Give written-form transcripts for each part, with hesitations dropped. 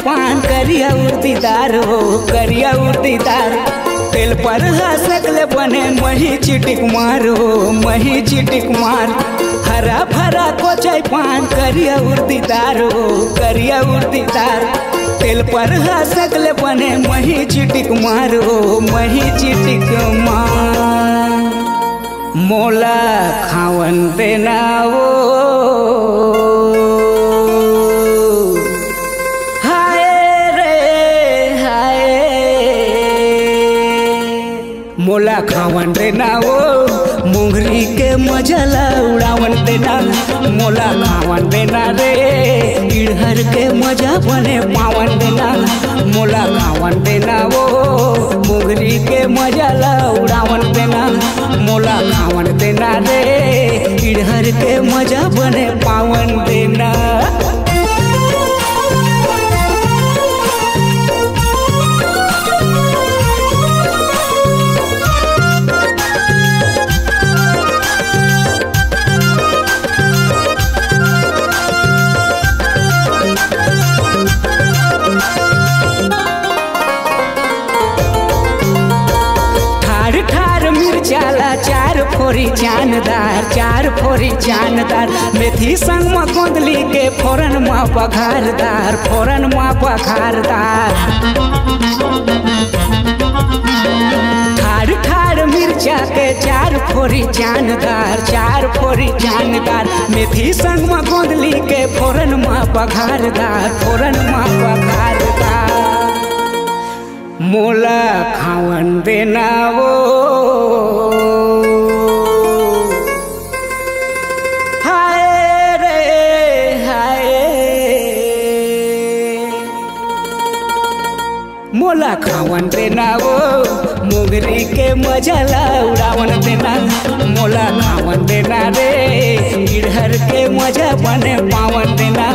पान करिया उड़तीदार हो करिया उड़तीदार तेल पर हंसकले बने मही चिटिक मार हो मही चिटिक मार हरा भरा कोचाई पान करिया उड़तीदार हो करिया उड़तीदार तेल पर हंसकले बने मही चिटिक मार हो मही चिटिक मार मोला खावन देना वो मोला खावन देना वो मुंगरी के मजला उड़ावन देना मोला खावन देना रे इड़हर के मजा बने पावन देना मोला खावन देना वो मुंगरी के मजला उड़ावन देना मोला खावन देना रे इड़हर के मजा बने पावन देना। चार फोरी जानदार मेथी संग में गोंदली के फोरन माँ पखारदार ठाड़ मिर्चा के चार फोरी जानदार मेथी संग में गोंदली के फोरन माँ पखारदार मोला खावन देना वो मोला खावन देना वो मुंगरी के मजला उड़ावन देना मोला खावन देना रे इड़हर के मजा बने पावन देना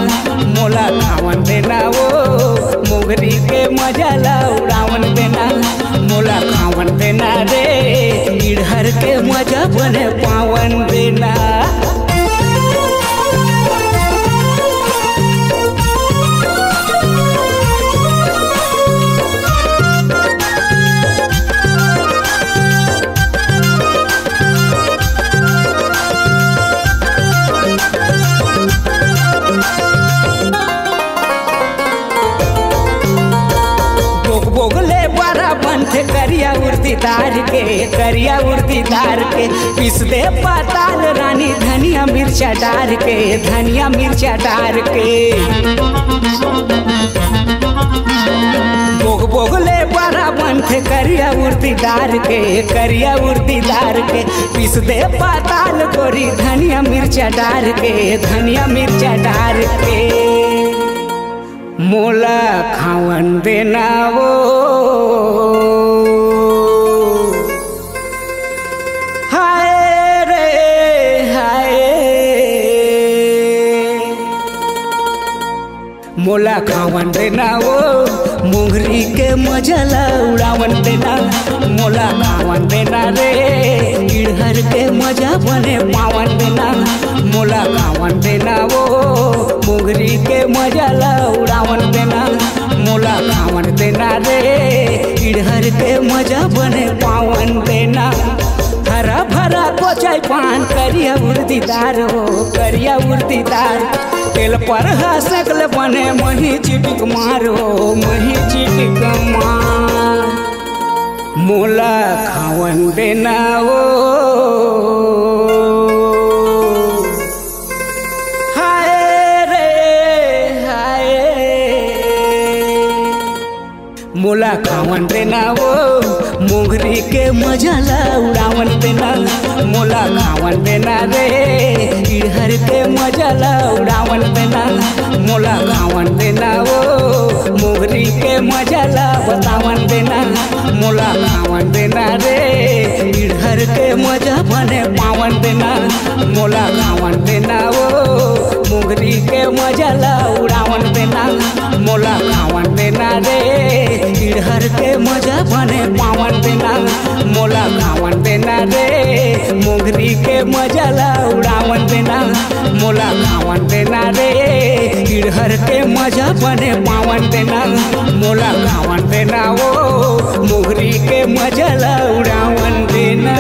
मोला खावन देना वो मुंगरी के मजला उड़ावन देना मोला खावन देना रे इड़हर के मजा बने पावन देना। बोगले बड़ा बंथ करिया उड़तीदार के पीस दे पाताल रानी धनिया मिर्चा डार के बोगले बड़ा बंथ करिया उड़तीदार के पीस दे पाताल गोरी धनिया मिर्चा डार के मोला खावन देना वो हाय रे हाय मोला खावन देना वो मुंगरी के मजला उड़ावन देना मोला खावन देना रे इड़हर के मजा बने पावन देना मोला खावन देना वो मुंगरी के मजला उड़ावन देना मोला खावन देना रे इड़हर के मजा बने पावन देना। हरा भरा कोचाई पान करिया उड़तीदार हो तेल पर हंसकले बने मही चिटिक मार हो मही चिटिक मार मोला खावन देना वो मोला खावन देना वो मुंगरी के मजला उड़ावन देना मोला खावन देना रे इड़हर के मजला उड़ावन देना मोला खावन देना वो मोहरी के मजा ला बतावन देना मोला खावन देना रे इधर के मजा बने पावन देना मोला खावन देना ओ मोहरी के मजा ला उड़ावन देना मोला खावन देना रे इधर के मजा बने पावन देना मोला खावन देना रे मोहरी के मजा ला उड़ावन देना मोला खावन देना रे इधर के मजा बने पावन देना मोला खावन देना ओ मोहरी के मजा ला उड़ावन देना।